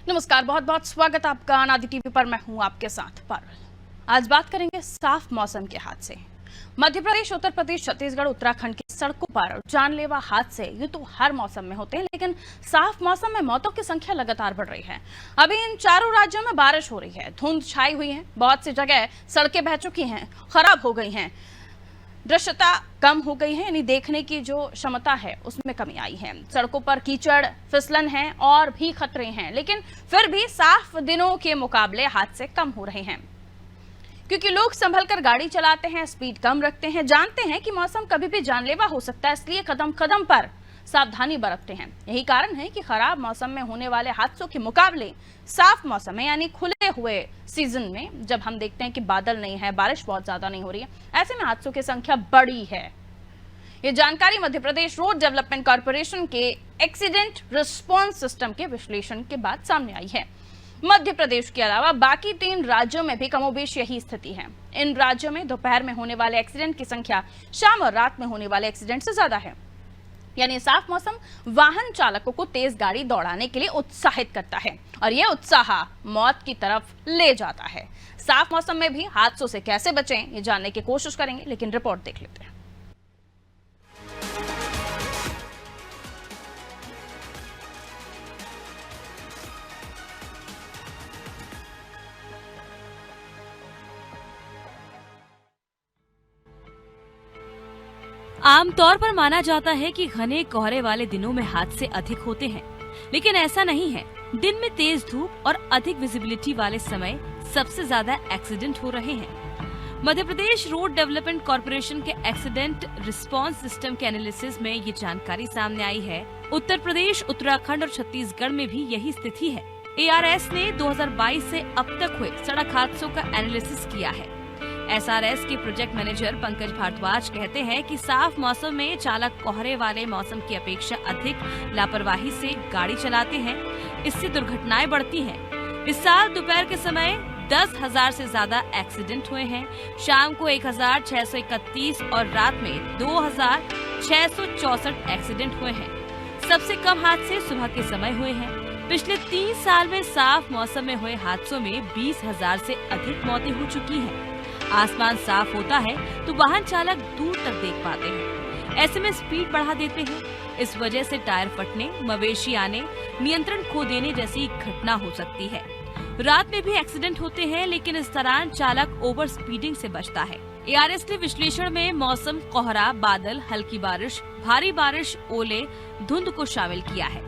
नमस्कार, बहुत बहुत स्वागत आपका अनादि टीवी पर। मैं हूं आपके साथ पारुल। आज बात करेंगे साफ मौसम के हादसे। मध्य प्रदेश, उत्तर प्रदेश, छत्तीसगढ़, उत्तराखंड की सड़कों पर जानलेवा हादसे ये तो हर मौसम में होते हैं, लेकिन साफ मौसम में मौतों की संख्या लगातार बढ़ रही है। अभी इन चारों राज्यों में बारिश हो रही है, धुंध छाई हुई है, बहुत सी जगह सड़कें बह चुकी हैं, खराब हो गई हैं, दृश्यता कम हो गई है, यानी देखने की जो क्षमता है उसमें कमी आई है। सड़कों पर कीचड़, फिसलन है और भी खतरे हैं, लेकिन फिर भी साफ दिनों के मुकाबले हादसे कम हो रहे हैं, क्योंकि लोग संभल कर गाड़ी चलाते हैं, स्पीड कम रखते हैं, जानते हैं कि मौसम कभी भी जानलेवा हो सकता है, इसलिए कदम कदम पर सावधानी बरतते हैं। यही कारण है कि खराब मौसम में होने वाले हादसों के मुकाबले साफ मौसम में, यानी खुले हुए सीजन में, जब हम देखते हैं कि बादल नहीं है, बारिश बहुत ज्यादा नहीं हो रही है, ऐसे में हादसों की संख्या बढ़ी है। ये जानकारी Madhya Pradesh road development corporation के एक्सीडेंट रिस्पॉन्स सिस्टम के विश्लेषण के बाद सामने आई है। मध्य प्रदेश के अलावा बाकी 3 राज्यों में भी कमोबेश यही स्थिति है। इन राज्यों में दोपहर में होने वाले एक्सीडेंट की संख्या शाम और रात में होने वाले एक्सीडेंट से ज्यादा है। यानी साफ मौसम वाहन चालकों को तेज गाड़ी दौड़ाने के लिए उत्साहित करता है और यह उत्साह मौत की तरफ ले जाता है। साफ मौसम में भी हादसों से कैसे बचें, ये जानने की कोशिश करेंगे, लेकिन रिपोर्ट देख लेते हैं। आमतौर पर माना जाता है कि घने कोहरे वाले दिनों में हादसे अधिक होते हैं, लेकिन ऐसा नहीं है। दिन में तेज धूप और अधिक विजिबिलिटी वाले समय सबसे ज्यादा एक्सीडेंट हो रहे हैं। Madhya Pradesh road development corporation के एक्सीडेंट रिस्पांस सिस्टम के एनालिसिस में ये जानकारी सामने आई है। उत्तर प्रदेश, उत्तराखंड और छत्तीसगढ़ में भी यही स्थिति है। ARS ने 2022 से अब तक हुए सड़क हादसों का एनालिसिस किया है। SRS के प्रोजेक्ट मैनेजर पंकज भारद्वाज कहते हैं कि साफ मौसम में चालक कोहरे वाले मौसम की अपेक्षा अधिक लापरवाही से गाड़ी चलाते हैं, इससे दुर्घटनाएं बढ़ती हैं। इस साल दोपहर के समय 10,000 से ज्यादा एक्सीडेंट हुए हैं, शाम को 1,631 और रात में 2,664 एक्सीडेंट हुए हैं। सबसे कम हादसे सुबह के समय हुए हैं। पिछले 3 साल में साफ मौसम में हुए हादसों में 20,000 से अधिक मौतें हो चुकी हैं। आसमान साफ होता है तो वाहन चालक दूर तक देख पाते हैं, ऐसे में स्पीड बढ़ा देते हैं। इस वजह से टायर फटने, मवेशी आने, नियंत्रण खो देने जैसी घटना हो सकती है। रात में भी एक्सीडेंट होते हैं, लेकिन इस दौरान चालक ओवर स्पीडिंग से बचता है। ARS ने विश्लेषण में मौसम, कोहरा, बादल, हल्की बारिश, भारी बारिश, ओले, धुंध को शामिल किया है।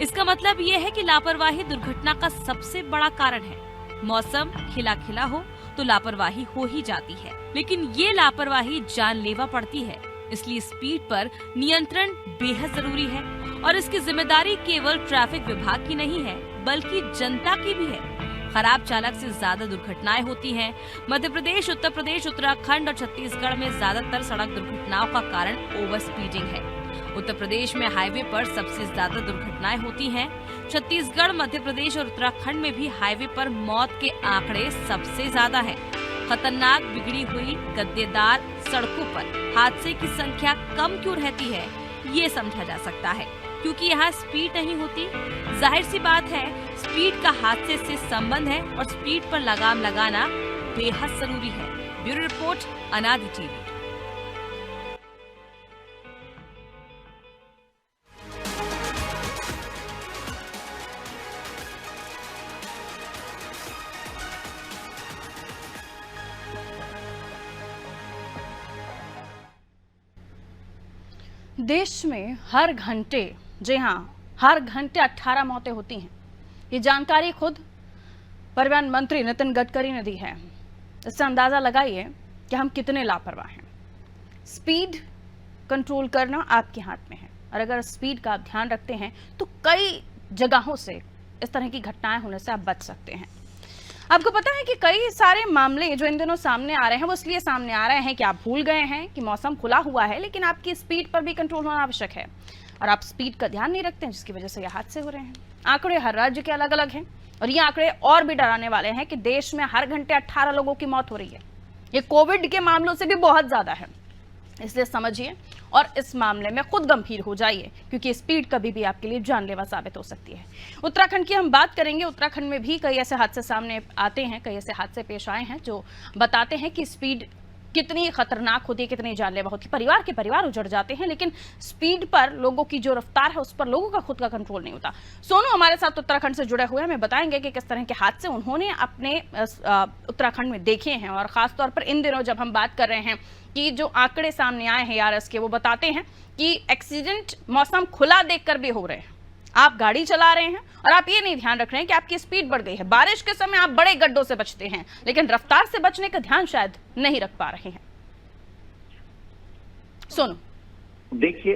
इसका मतलब ये है कि लापरवाही दुर्घटना का सबसे बड़ा कारण है। मौसम खिला खिला हो तो लापरवाही हो ही जाती है, लेकिन ये लापरवाही जानलेवा पड़ती है। इसलिए स्पीड पर नियंत्रण बेहद जरूरी है और इसकी जिम्मेदारी केवल ट्रैफिक विभाग की नहीं है, बल्कि जनता की भी है। खराब चालक से ज्यादा दुर्घटनाएं होती हैं। मध्य प्रदेश, उत्तर प्रदेश, उत्तराखंड और छत्तीसगढ़ में ज्यादातर सड़क दुर्घटनाओं का कारण ओवर स्पीडिंग है। उत्तर प्रदेश में हाईवे पर सबसे ज्यादा दुर्घटनाएं होती हैं। छत्तीसगढ़, मध्य प्रदेश और उत्तराखंड में भी हाईवे पर मौत के आंकड़े सबसे ज्यादा हैं। खतरनाक, बिगड़ी हुई, गद्देदार सड़कों पर हादसे की संख्या कम क्यों रहती है, ये समझा जा सकता है, क्योंकि यहाँ स्पीड नहीं होती। जाहिर सी बात है, स्पीड का हादसे से संबंध है और स्पीड पर लगाम लगाना बेहद जरूरी है। ब्यूरो रिपोर्ट, अनादि टीवी। देश में हर घंटे, जी हाँ, हर घंटे 18 मौतें होती हैं। ये जानकारी खुद परिवहन मंत्री नितिन गडकरी ने दी है। इससे अंदाजा लगाइए कि हम कितने लापरवाह हैं। स्पीड कंट्रोल करना आपके हाथ में है, और अगर स्पीड का आप ध्यान रखते हैं तो कई जगहों से इस तरह की घटनाएं होने से आप बच सकते हैं। आपको पता है कि कई सारे मामले जो इन दिनों सामने आ रहे हैं वो इसलिए सामने आ रहे हैं कि आप भूल गए हैं कि मौसम खुला हुआ है, लेकिन आपकी स्पीड पर भी कंट्रोल होना आवश्यक है और आप स्पीड का ध्यान नहीं रखते हैं, जिसकी वजह से ये हादसे हो रहे हैं। आंकड़े हर राज्य के अलग अलग हैं और ये आंकड़े और भी डराने वाले हैं कि देश में हर घंटे 18 लोगों की मौत हो रही है। ये कोविड के मामलों से भी बहुत ज्यादा है। इसलिए समझिए और इस मामले में खुद गंभीर हो जाइए, क्योंकि स्पीड कभी भी आपके लिए जानलेवा साबित हो सकती है। उत्तराखंड की हम बात करेंगे। उत्तराखंड में भी कई ऐसे हादसे सामने आते हैं, कई ऐसे हादसे पेश आए हैं जो बताते हैं कि स्पीड कितनी खतरनाक होती है, कितनी जानलेवा होती है। परिवार के परिवार उजड़ जाते हैं, लेकिन स्पीड पर लोगों की जो रफ्तार है उस पर लोगों का खुद का कंट्रोल नहीं होता। सोनू हमारे साथ उत्तराखंड से जुड़े हुए हैं, हमें बताएंगे कि किस तरह के हादसे उन्होंने अपने उत्तराखंड में देखे हैं। और खासतौर पर इन दिनों जब हम बात कर रहे हैं कि जो आंकड़े सामने आए हैं ARS के, वो बताते हैं कि एक्सीडेंट मौसम खुला देखकर भी हो रहे हैं। आप गाड़ी चला रहे हैं और आप ये नहीं ध्यान रख रहे हैं कि आपकी स्पीड बढ़ गई है। बारिश के समय आप बड़े गड्ढों से बचते हैं, लेकिन रफ्तार से बचने का ध्यान शायद नहीं रख पा रहे हैं। सोनू, देखिए,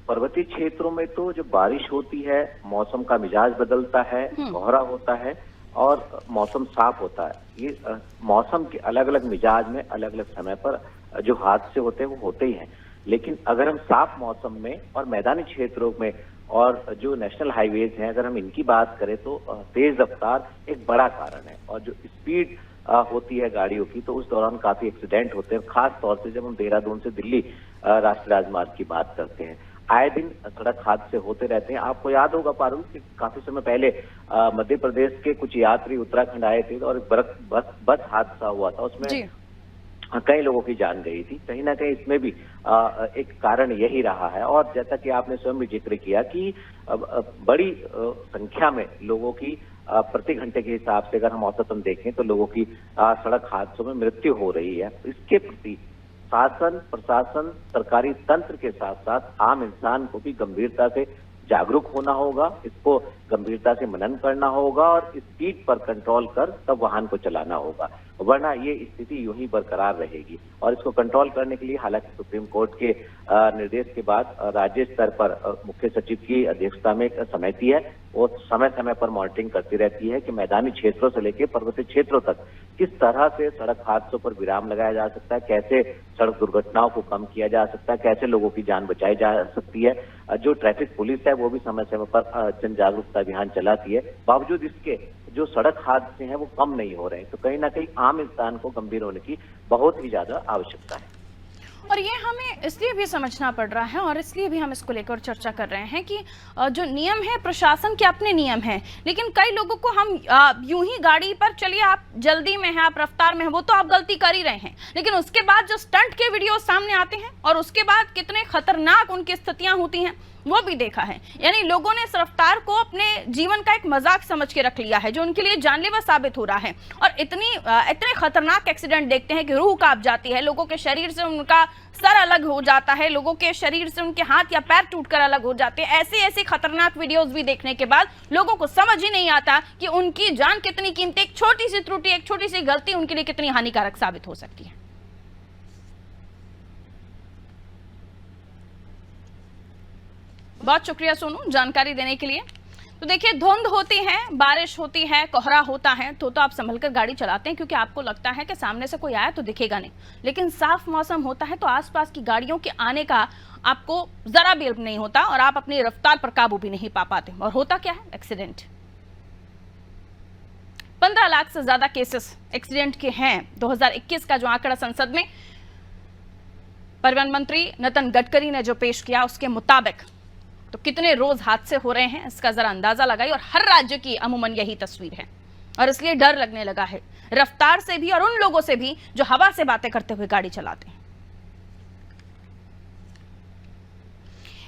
पर्वतीय क्षेत्रों में तो जब बारिश होती है, मौसम का मिजाज बदलता है, कोहरा होता है और मौसम साफ होता है। ये मौसम के अलग अलग मिजाज में अलग अलग समय पर जो हादसे होते हैं वो होते ही हैं। लेकिन अगर हम साफ मौसम में और मैदानी क्षेत्रों में और जो नेशनल हाईवेज हैं, अगर हम इनकी बात करें तो तेज रफ्तार एक बड़ा कारण है। और जो स्पीड होती है गाड़ियों की, तो उस दौरान काफी एक्सीडेंट होते हैं। खास तौर से जब हम देहरादून से दिल्ली राष्ट्रीय राजमार्ग की बात करते हैं, आए दिन सड़क हादसे होते रहते हैं। आपको याद होगा पारुल कि काफी समय पहले मध्य प्रदेश के कुछ यात्री उत्तराखंड आए थे और बस हादसा हुआ था, उसमें कई लोगों की जान गई थी। कहीं ना कहीं इसमें भी एक कारण यही रहा है। और जैसा कि आपने स्वयं भी जिक्र किया कि बड़ी संख्या में लोगों की प्रति घंटे के हिसाब से अगर हम औसतन देखें तो लोगों की सड़क हादसों में मृत्यु हो रही है। इसके प्रति शासन, प्रशासन, सरकारी तंत्र के साथ साथ आम इंसान को भी गंभीरता से जागरूक होना होगा, इसको गंभीरता से मनन करना होगा और स्पीड पर कंट्रोल कर तब वाहन को चलाना होगा, वरना ये स्थिति यूं ही बरकरार रहेगी। और इसको कंट्रोल करने के लिए हालांकि सुप्रीम कोर्ट के निर्देश के बाद राज्य स्तर पर मुख्य सचिव की अध्यक्षता में एक समिति है, वो समय समय पर मॉनिटरिंग करती रहती है कि मैदानी क्षेत्रों से लेकर पर्वतीय क्षेत्रों तक किस तरह से सड़क हादसों पर विराम लगाया जा सकता है, कैसे सड़क दुर्घटनाओं को कम किया जा सकता है, कैसे लोगों की जान बचाई जा सकती है। जो ट्रैफिक पुलिस है वो भी समय समय पर जन जागरूकता अभियान चलाती है। बावजूद इसके जो सड़क हादसे हैं वो कम नहीं हो रहे हैं। तो कहीं ना कहीं आम इंसान को गंभीर होने की बहुत ही ज्यादा आवश्यकता है। और ये हमें इसलिए भी समझना पड़ रहा है और इसलिए भी हम इसको लेकर चर्चा कर रहे हैं कि जो नियम है, प्रशासन के अपने नियम हैं, लेकिन कई लोगों को हम यूं ही गाड़ी पर चलिए, आप जल्दी में हैं, आप रफ्तार में हैं, वो तो आप गलती कर ही रहे हैं, लेकिन उसके बाद जो स्टंट के वीडियो सामने आते हैं और उसके बाद कितने खतरनाक उनकी स्थितियां होती हैं वो भी देखा है। यानी लोगों ने इस रफ्तार को अपने जीवन का एक मजाक समझ के रख लिया है, जो उनके लिए जानलेवा साबित हो रहा है। और इतने खतरनाक एक्सीडेंट देखते हैं कि रूह कांप जाती है, लोगों के शरीर से उनका सर अलग हो जाता है, लोगों के शरीर से उनके हाथ या पैर टूटकर अलग हो जाते हैं। ऐसे खतरनाक वीडियोस भी देखने के बाद लोगों को समझ ही नहीं आता कि उनकी जान कितनी कीमती, एक छोटी सी त्रुटि, एक छोटी सी गलती उनके लिए कितनी हानिकारक साबित हो सकती है। बहुत शुक्रिया सोनू जानकारी देने के लिए। तो देखिए, धुंध होती है, बारिश होती है, कोहरा होता है तो आप संभल कर गाड़ी चलाते हैं, क्योंकि आपको लगता है कि सामने से कोई आया तो दिखेगा नहीं। लेकिन साफ मौसम होता है तो आसपास की गाड़ियों के आने का आपको जरा भी इल्म नहीं होता और आप अपनी रफ्तार पर काबू भी नहीं पा पाते। और होता क्या है? एक्सीडेंट। 15 लाख से ज्यादा केसेस एक्सीडेंट के हैं। 2021 का जो आंकड़ा संसद में परिवहन मंत्री नितिन गडकरी ने जो पेश किया, उसके मुताबिक तो कितने रोज हादसे हो रहे हैं इसका जरा अंदाजा लगाइए। और हर राज्य की अमूमन यही तस्वीर है और इसलिए डर लगने लगा है रफ्तार से भी और उन लोगों से भी जो हवा से बातें करते हुए गाड़ी चलाते हैं।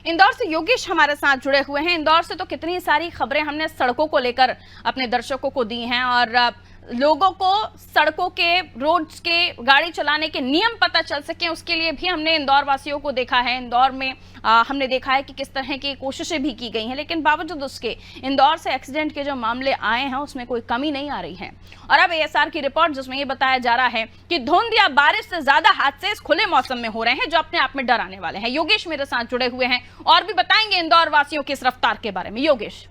इंदौर से योगेश हमारे साथ जुड़े हुए हैं। इंदौर से तो कितनी सारी खबरें हमने सड़कों को लेकर अपने दर्शकों को दी हैं और लोगों को सड़कों के, रोड्स के, गाड़ी चलाने के नियम पता चल सके, उसके लिए भी हमने इंदौर वासियों को देखा है। इंदौर में हमने देखा है कि किस तरह की कोशिशें भी की गई हैं, लेकिन बावजूद उसके इंदौर से एक्सीडेंट के जो मामले आए हैं उसमें कोई कमी नहीं आ रही है। और अब ASR की रिपोर्ट जिसमें ये बताया जा रहा है कि धुंध या बारिश से ज्यादा हादसे इस खुले मौसम में हो रहे हैं, जो अपने आप में डराने वाले हैं। योगेश मेरे साथ जुड़े हुए हैं और भी बताएंगे इंदौर वासियों की इस रफ्तार के बारे में। योगेश।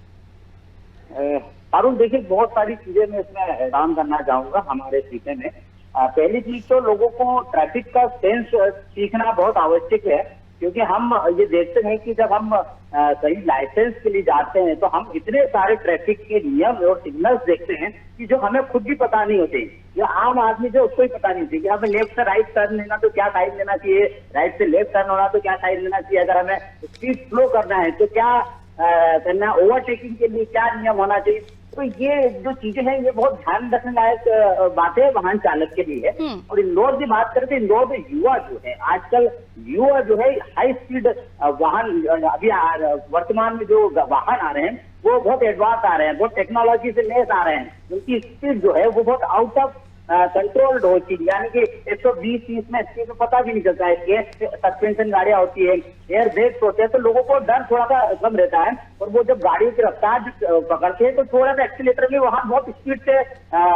अरुण, देखिए, बहुत सारी चीजें मैं इसमें ऐलान करना चाहूंगा हमारे सीखे में। पहली चीज तो लोगों को ट्रैफिक का सेंस सीखना बहुत आवश्यक है। क्योंकि हम ये देखते हैं कि जब हम कहीं लाइसेंस के लिए जाते हैं तो हम इतने सारे ट्रैफिक के नियम और सिग्नल्स देखते हैं कि जो हमें खुद भी पता नहीं होते, या आम आदमी जो उसको ही पता नहीं होती कि हमें लेफ्ट से राइट टर्न लेना तो क्या साइड लेना चाहिए, राइट से लेफ्ट टर्न होना तो क्या साइड लेना चाहिए, अगर हमें स्पीड स्लो करना है तो क्या करना, ओवरटेकिंग के लिए क्या नियम होना चाहिए। तो ये जो चीजें हैं ये बहुत ध्यान रखने लायक बातें वाहन चालक के लिए है। और इंदौर की बात करें तो इंदौर में युवा जो है, आजकल युवा जो है हाई स्पीड वाहन, अभी वर्तमान में जो वाहन आ रहे हैं वो बहुत एडवांस आ रहे हैं, बहुत टेक्नोलॉजी से लेस आ रहे हैं, उनकी स्पीड जो है वो बहुत आउट ऑफ कंट्रोल्ड होती है, यानी कि 120-130 में स्पीड में पता भी नहीं चलता है। एयर सस्पेंशन गाड़ियां होती है, एयर ब्रेक्स होते हैं, तो लोगों को डर थोड़ा सा कम रहता है। और वो जब गाड़ियों की रफ्तार पकड़ते हैं तो थोड़ा सा एक्सीलेटर में वहां बहुत स्पीड से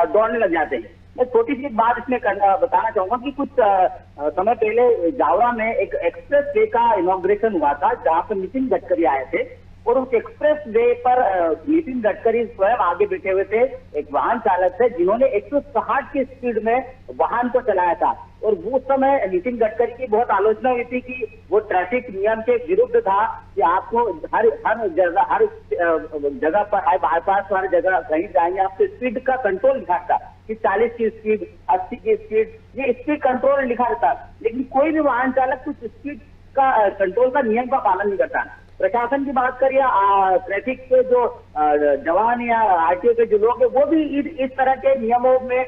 दौड़ने लग जाते हैं। मैं छोटी सी बात इसमें बताना चाहूंगा कि कुछ समय पहले जावरा में एक एक्सप्रेस वे का इनॉग्रेशन हुआ था, जहां पर नितिन गडकरी आए थे, और उस एक्सप्रेस वे पर नितिन गडकरी स्वयं आगे बैठे हुए थे। एक वाहन चालक थे जिन्होंने 160 की स्पीड में वाहन को चलाया था, और वो समय नितिन गडकरी की बहुत आलोचना हुई थी कि वो ट्रैफिक नियम के विरुद्ध था, कि आपको हर जगह पर, हर बाईपास हर जगह कहीं जाएंगे आपको स्पीड का कंट्रोल लिखा था कि 40 की स्पीड, 80 की स्पीड, ये स्पीड कंट्रोल लिखा रहता, लेकिन कोई भी वाहन चालक कुछ स्पीड का कंट्रोल का नियम का पालन नहीं करता। प्रशासन की बात करिए, ट्रैफिक के जो जवान या आरटीओ के जो लोग हैं वो भी इस तरह के नियमों में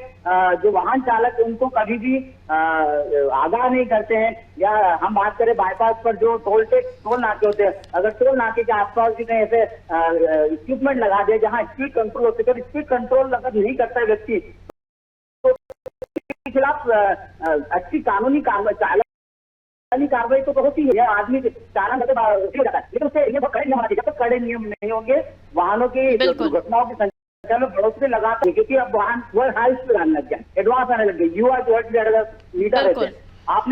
जो वाहन चालक उनको कभी भी आगाह नहीं करते हैं। या हम बात करें बाईपास पर जो टोल नाके होते हैं, अगर टोल नाके के आसपास भी कहीं ऐसे इक्विपमेंट लगा दे जहां स्पीड कंट्रोल होते हैं, स्पीड कंट्रोल अगर नहीं करता है व्यक्ति तो उसके खिलाफ अच्छी कानूनी कार्रवाई तो होती है, आदमी चालान हो जाता है, लेकिन उससे ये कड़े नियम होना चाहिए। जब तक कड़े नियम नहीं होंगे वाहनों की दुर्घटनाओं की संख्या में बढ़ोतरी लगाते हैं, क्योंकि अब वाहन हाई स्पीड आने लग गया, एडवांस आने लग गए, युवा जो लीडर रहते हैं।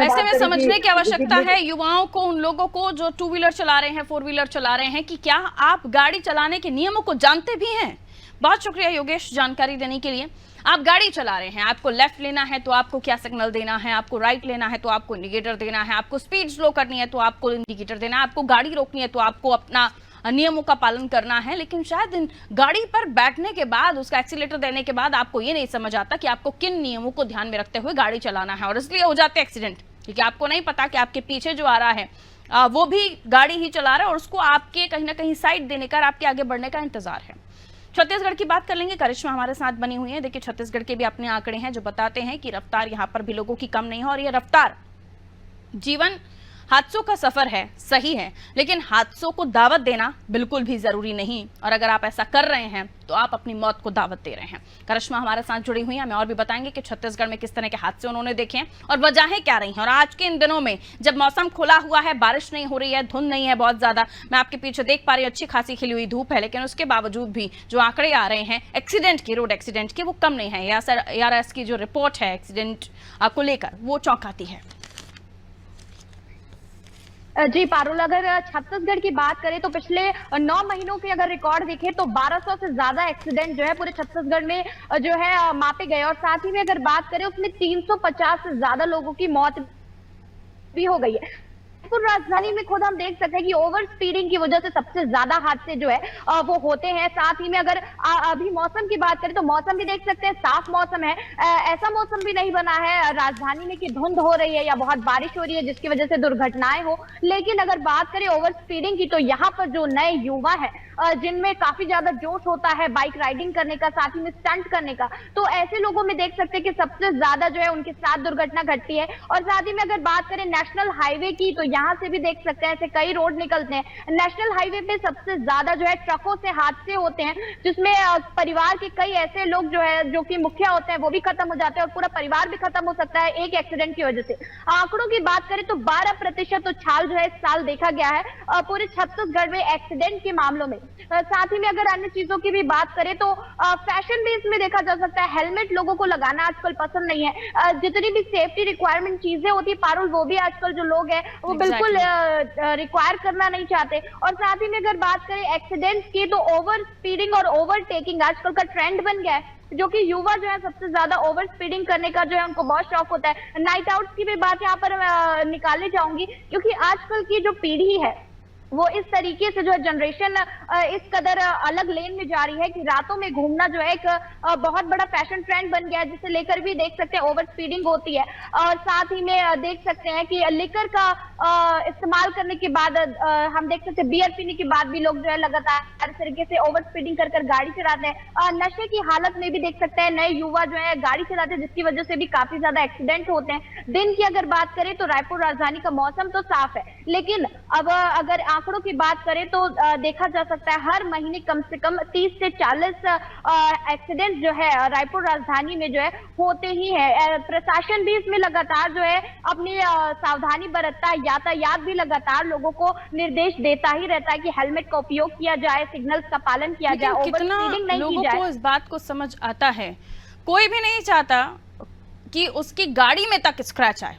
ऐसे में समझने की आवश्यकता है युवाओं को, उन लोगों को जो 2 व्हीलर चला रहे हैं, 4 व्हीलर चला रहे हैं, कि क्या आप गाड़ी चलाने के नियमों को जानते भी हैं। बहुत शुक्रिया योगेश जानकारी देने के लिए। आप गाड़ी चला रहे हैं, आपको लेफ्ट लेना है तो आपको क्या सिग्नल देना है, आपको राइट लेना है तो आपको इंडिकेटर देना है, आपको स्पीड स्लो करनी है तो आपको इंडिकेटर देना है, आपको गाड़ी रोकनी है तो आपको अपना नियमों का पालन करना है। लेकिन शायद गाड़ी पर बैठने के बाद, उसका एक्सीलेटर देने के बाद आपको ये नहीं समझ आता कि आपको किन नियमों को ध्यान में रखते हुए गाड़ी चलाना है, और इसलिए हो जाते एक्सीडेंट, क्योंकि आपको नहीं पता कि आपके पीछे जो आ रहा है वो भी गाड़ी ही चला रहा है और उसको आपके कहीं ना कहीं साइड देने का, आपके आगे बढ़ने का इंतजार है। छत्तीसगढ़ की बात कर लेंगे, करिश्मा हमारे साथ बनी हुई है। देखिए, छत्तीसगढ़ के भी अपने आंकड़े हैं जो बताते हैं कि रफ्तार यहाँ पर भी लोगों की कम नहीं है, और ये रफ्तार जीवन हादसों का सफर है, सही है, लेकिन हादसों को दावत देना बिल्कुल भी जरूरी नहीं, और अगर आप ऐसा कर रहे हैं तो आप अपनी मौत को दावत दे रहे हैं। करिश्मा हमारे साथ जुड़ी हुई है, हमें और भी बताएंगे कि छत्तीसगढ़ में किस तरह के हादसे उन्होंने देखे हैं और वजहें क्या रही हैं। और आज के इन दिनों में जब मौसम खुला हुआ है, बारिश नहीं हो रही है, धुंध नहीं है बहुत ज्यादा, मैं आपके पीछे देख पा रही हूँ अच्छी खासी खिली हुई धूप है, लेकिन उसके बावजूद भी जो आंकड़े आ रहे हैं एक्सीडेंट के, रोड एक्सीडेंट के, वो कम नहीं है। ARS की जो रिपोर्ट है एक्सीडेंट को लेकर, वो चौंकाती है। जी पारुल, अगर छत्तीसगढ़ की बात करें तो पिछले 9 महीनों के अगर रिकॉर्ड देखें तो 1200 से ज्यादा एक्सीडेंट जो है पूरे छत्तीसगढ़ में जो है मापे गए, और साथ ही में अगर बात करें उसमें 350 से ज्यादा लोगों की मौत भी हो गई है। राजधानी में खुद हम देख सकते हैं कि ओवर स्पीडिंग की वजह से सबसे ज्यादा हादसे जो है वो होते हैं। साथ ही में अगर अभी मौसम की बात करें तो मौसम भी देख सकते हैं, साफ मौसम है, ऐसा मौसम भी नहीं बना है राजधानी में कि धुंध हो रही है या बहुत बारिश हो रही है जिसकी वजह से दुर्घटनाएं हो। लेकिन अगर बात करें ओवर स्पीडिंग की तो यहाँ पर जो नए युवा है जिनमें काफी ज्यादा जोश होता है बाइक राइडिंग करने का, साथ ही में स्टंट करने का, तो ऐसे लोगों में देख सकते हैं कि सबसे ज्यादा जो है उनके साथ दुर्घटना घटती है। और साथ ही में अगर बात करें नेशनल हाईवे की तो यहाँ से भी देख सकते हैं ऐसे कई रोड निकलते हैं। नेशनल हाईवे पे सबसे ज्यादा जो है ट्रकों से हादसे होते हैं, जिसमें परिवार के कई ऐसे लोग जो है जो कि मुखिया होते हैं वो भी खत्म हो जाते हैं, और पूरा परिवार भी खत्म हो सकता है एक एक्सीडेंट की वजह से। आंकड़ों की बात करें तो 12% उछाल जो है इस साल देखा गया है पूरे छत्तीसगढ़ में एक्सीडेंट के मामलों में। साथ ही में अगर अन्य चीजों की भी बात करें तो फैशन भी इसमें देखा जा सकता है। हेलमेट लोगों को लगाना आजकल पसंद नहीं है, जितनी भी सेफ्टी रिक्वायरमेंट चीजें होती है पारुल, वो भी आजकल जो लोग हैं वो बिल्कुल रिक्वायर करना नहीं चाहते। और साथ ही में अगर बात करें एक्सीडेंट की तो ओवर स्पीडिंग और ओवरटेकिंग आजकल का ट्रेंड बन गया है। जो कि युवा जो है सबसे ज्यादा ओवर स्पीडिंग करने का जो है उनको बहुत शौक होता है। नाइट आउट की भी बात यहाँ पर निकालने जाऊंगी, क्योंकि आजकल की जो पीढ़ी है वो इस तरीके से जो है जनरेशन इस कदर अलग लेन में जा रही है कि रातों में घूमना जो है एक बहुत बड़ा फैशन ट्रेंड बन गया है, जिसे लेकर भी देख सकते हैं ओवर स्पीडिंग होती है। और साथ ही में देख सकते हैं कि लिकर का इस्तेमाल करने के बाद हम देख सकते हैं बियर पीने के बाद भी लोग जो है लगातार इस तरीके से ओवर स्पीडिंग कर गाड़ी चलाते हैं। नशे की हालत में भी देख सकते हैं नए युवा जो है गाड़ी चलाते हैं, जिसकी वजह से भी काफी ज्यादा एक्सीडेंट होते हैं। दिन की अगर बात करें तो रायपुर राजधानी का मौसम तो साफ है, लेकिन अब अगर आंकड़ों की बात करें तो देखा जा सकता है हर महीने कम से कम 30 से 40 एक्सीडेंट जो है रायपुर राजधानी में जो है होते ही है। प्रशासन भी इसमें लगातार जो है अपनी सावधानी बरतता है, यातायात भी लगातार लोगों को निर्देश देता ही रहता है कि हेलमेट का उपयोग किया जाए, सिग्नल्स का पालन किया जाए, ओवर स्पीडिंग नहीं की जाए। लोगों को इस बात को समझ आता है, कोई भी नहीं चाहता कि उसकी गाड़ी में तक स्क्रैच आए।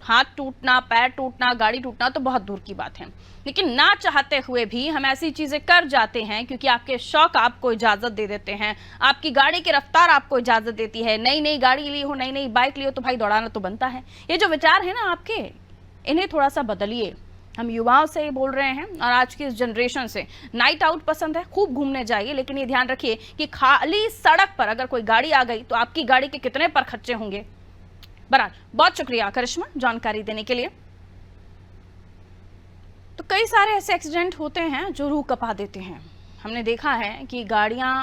हाथ टूटना, पैर टूटना, गाड़ी टूटना तो बहुत दूर की बात है, लेकिन ना चाहते हुए भी हम ऐसी चीजें कर जाते हैं क्योंकि आपके शौक आपको इजाजत दे देते हैं, आपकी गाड़ी की रफ्तार आपको इजाजत देती है। नई नई गाड़ी ली हो, नई नई बाइक ली हो तो भाई दौड़ाना तो बनता है। ये जो विचार है ना आपके, इन्हें थोड़ा सा बदलिए। हम युवाओं से ही बोल रहे हैं और आज की इस जनरेशन से। नाइट आउट पसंद है, खूब घूमने जाइए, लेकिन ये ध्यान रखिए कि खाली सड़क पर अगर कोई गाड़ी आ गई तो आपकी गाड़ी के कितने पर खर्चे होंगे। बराबर, बहुत शुक्रिया करिश्मा जानकारी देने के लिए। तो कई सारे ऐसे एक्सीडेंट होते हैं जो रूह कपा देते हैं। हमने देखा है कि गाड़ियां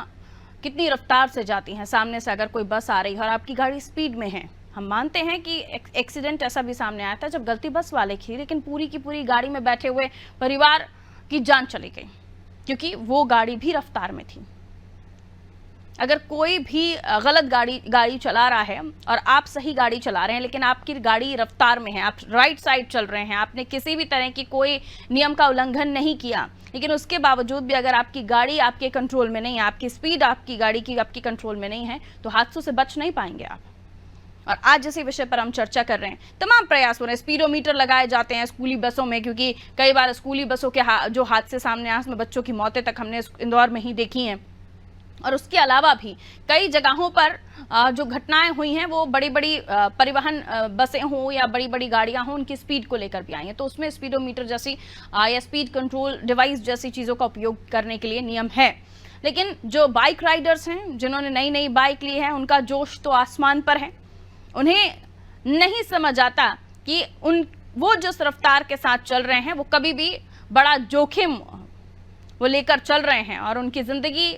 कितनी रफ्तार से जाती हैं, सामने से अगर कोई बस आ रही है और आपकी गाड़ी स्पीड में है। हम मानते हैं कि एक्सीडेंट ऐसा भी सामने आया था जब गलती बस वाले की, लेकिन पूरी की पूरी गाड़ी में बैठे हुए परिवार की जान चली गई क्योंकि वो गाड़ी भी रफ्तार में थी। अगर कोई भी गलत गाड़ी चला रहा है और आप सही गाड़ी चला रहे हैं लेकिन आपकी गाड़ी रफ्तार में है, आप राइट साइड चल रहे हैं, आपने किसी भी तरह की कोई नियम का उल्लंघन नहीं किया, लेकिन उसके बावजूद भी अगर आपकी गाड़ी आपके कंट्रोल में नहीं है, आपकी स्पीड आपकी गाड़ी की आपकी कंट्रोल में नहीं है, तो हादसों से बच नहीं पाएंगे आप। और आज इसी विषय पर हम चर्चा कर रहे हैं। तमाम प्रयास हो रहे हैं, स्पीडोमीटर लगाए जाते हैं स्कूली बसों में, क्योंकि कई बार स्कूली बसों के जो हादसे सामने आए उसमें बच्चों की मौतें तक हमने इंदौर में ही देखी हैं। और उसके अलावा भी कई जगहों पर जो घटनाएं हुई हैं वो बड़ी बड़ी परिवहन बसें हों या बड़ी बड़ी गाड़ियां हों, उनकी स्पीड को लेकर भी आई हैं। तो उसमें स्पीडोमीटर जैसी या स्पीड कंट्रोल डिवाइस जैसी चीज़ों का उपयोग करने के लिए नियम है। लेकिन जो बाइक राइडर्स हैं, जिन्होंने नई नई बाइक ली है, उनका जोश तो आसमान पर है। उन्हें नहीं समझ आता कि वो जिस रफ्तार के साथ चल रहे हैं वो कभी भी बड़ा जोखिम वो लेकर चल रहे हैं और उनकी ज़िंदगी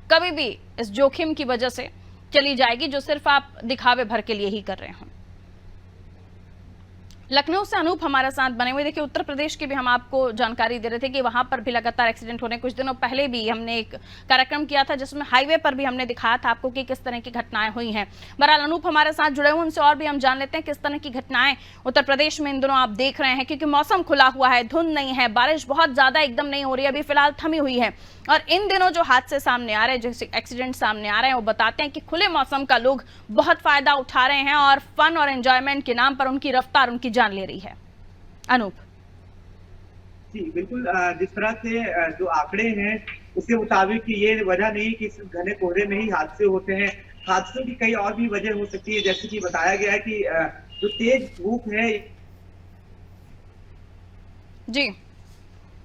कभी भी इस जोखिम की वजह से चली जाएगी जो सिर्फ आप दिखावे भर के लिए ही कर रहे हो। लखनऊ से अनूप हमारे साथ बने हुए। देखिए, उत्तर प्रदेश की भी हम आपको जानकारी दे रहे थे कि वहां पर भी लगातार एक्सीडेंट होने। कुछ दिनों पहले भी हमने एक कार्यक्रम किया था जिसमें हाईवे पर भी हमने दिखाया था आपको कि किस तरह की घटनाएं हुई हैं। बहरहाल अनूप हमारे साथ जुड़े हुए, उनसे और भी हम जान लेते हैं किस तरह की घटनाएं उत्तर प्रदेश में इन दिनों आप देख रहे हैं, क्योंकि मौसम खुला हुआ है, धुंध नहीं है, बारिश बहुत ज्यादा एकदम नहीं हो रही है, अभी फिलहाल थमी हुई है। और इन दिनों जो हादसे सामने आ रहे हैं, जो एक्सीडेंट सामने आ रहे हैं, वो बताते हैं कि खुले मौसम का लोग बहुत फायदा उठा रहे हैं और फन और एंजॉयमेंट के नाम पर उनकी रफ्तार उनकी जान ले रही है। अनूप जी बिल्कुल, जिस तरह से जो आंकड़े हैं उसके मुताबिक ये वजह नहीं कि सिर्फ घने कोहरे में ही हादसे होते हैं। हादसों की कई और भी वजह हो सकती है, जैसे कि बताया गया है कि जो तेज धूप है जी,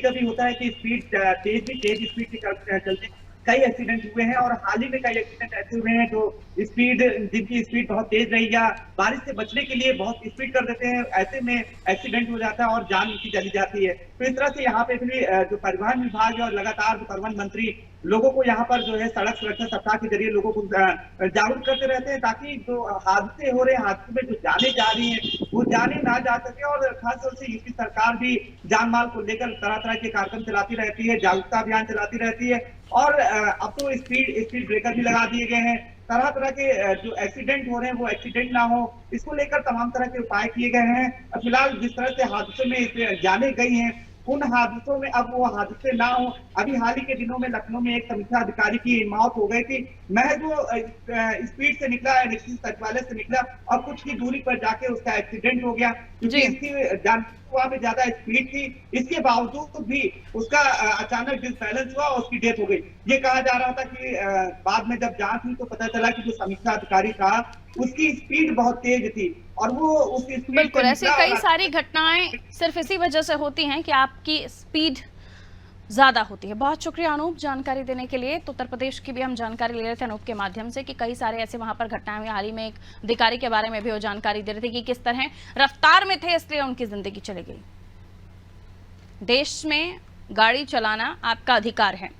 कभी होता है कि तेज स्पीड के चलते कई एक्सीडेंट हुए हैं और हाल ही में कई एक्सीडेंट ऐसे हुए हैं जो जिनकी स्पीड बहुत तेज रही या बारिश से बचने के लिए बहुत स्पीड कर देते हैं, ऐसे में एक्सीडेंट हो जाता है और जान उनकी चली जाती है। तो इस तरह से यहाँ पे भी जो परिवहन विभाग है और लगातार जो परिवहन मंत्री लोगों को यहाँ पर जो है सड़क सुरक्षा सप्ताह के जरिए लोगों को जागरूक करते रहते हैं ताकि जो हादसे हो रहे हैं, हादसे में जो जाने जा रही हैं वो जाने ना जा सके। और खासतौर से यूपी सरकार भी जान माल को लेकर तरह तरह के कार्यक्रम चलाती रहती है, जागरूकता अभियान चलाती रहती है और अब तो स्पीड ब्रेकर भी लगा दिए गए हैं। तरह तरह के जो एक्सीडेंट हो रहे हैं वो एक्सीडेंट ना हो, इसको लेकर तमाम तरह के उपाय किए गए हैं। फिलहाल जिस तरह से हादसों में जाने गई हैं, उन हादसों में अब वो हादसे ना हो। अभी हाल ही के दिनों में लखनऊ में एक समीक्षा अधिकारी की मौत हो गई थी। महज वो स्पीड से निकला, निश्चित सचिवालय से निकला और कुछ की दूरी पर जाके उसका एक्सीडेंट हो गया, क्योंकि इसकी वहाँ पे ज्यादा स्पीड थी, इसके बावजूद भी उसका अचानक डिसबैलेंस हुआ और उसकी डेथ हो गई। ये कहा जा रहा था कि बाद में जब जांच हुई तो पता चला कि जो समीक्षा अधिकारी था उसकी स्पीड बहुत तेज थी और वो उस स्पीड बिल्कुल ऐसी कई सारी घटनाएं सिर्फ इसी वजह से होती हैं कि आपकी स्पीड ज्यादा होती है। बहुत शुक्रिया अनूप जानकारी देने के लिए। तो उत्तर प्रदेश की भी हम जानकारी ले रहे थे अनूप के माध्यम से कि कई सारे ऐसे वहां पर घटनाएं हुई। हाल ही में एक अधिकारी के बारे में भी वो जानकारी दे रहे थे कि किस तरह रफ्तार में थे इसलिए उनकी जिंदगी चली गई। देश में गाड़ी चलाना आपका अधिकार है,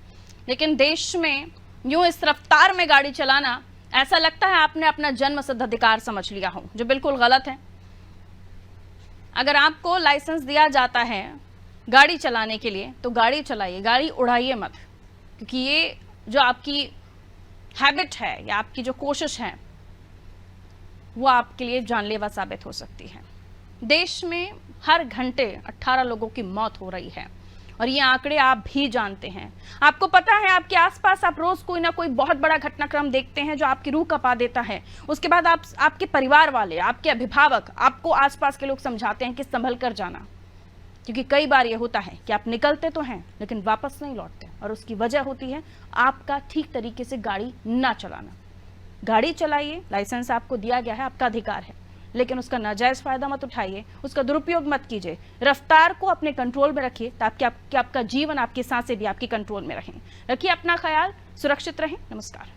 लेकिन देश में यूं इस रफ्तार में गाड़ी चलाना ऐसा लगता है आपने अपना जन्मसिद्ध अधिकार समझ लिया हो, जो बिल्कुल गलत है। अगर आपको लाइसेंस दिया जाता है गाड़ी चलाने के लिए तो गाड़ी चलाइए, गाड़ी उड़ाइए मत, क्योंकि ये जो आपकी हैबिट है या आपकी जो कोशिश है वो आपके लिए जानलेवा साबित हो सकती है। देश में हर घंटे 18 लोगों की मौत हो रही है और ये आंकड़े आप भी जानते हैं। आपको पता है आपके आसपास आप रोज कोई ना कोई बहुत बड़ा घटनाक्रम देखते हैं जो आपकी रूह कपा देता है। उसके बाद आपके परिवार वाले, आपके अभिभावक, आपको आसपास के लोग समझाते हैं कि संभल कर जाना, क्योंकि कई बार ये होता है कि आप निकलते तो हैं लेकिन वापस नहीं लौटते और उसकी वजह होती है आपका ठीक तरीके से गाड़ी ना चलाना। गाड़ी चलाइए, लाइसेंस आपको दिया गया है, आपका अधिकार है, लेकिन उसका नाजायज फायदा मत उठाइए, उसका दुरुपयोग मत कीजिए। रफ्तार को अपने कंट्रोल में रखिए ताकि आपका जीवन, आपकी सांसें भी आपकी कंट्रोल में रहें। रखिए अपना ख्याल, सुरक्षित रहें। नमस्कार।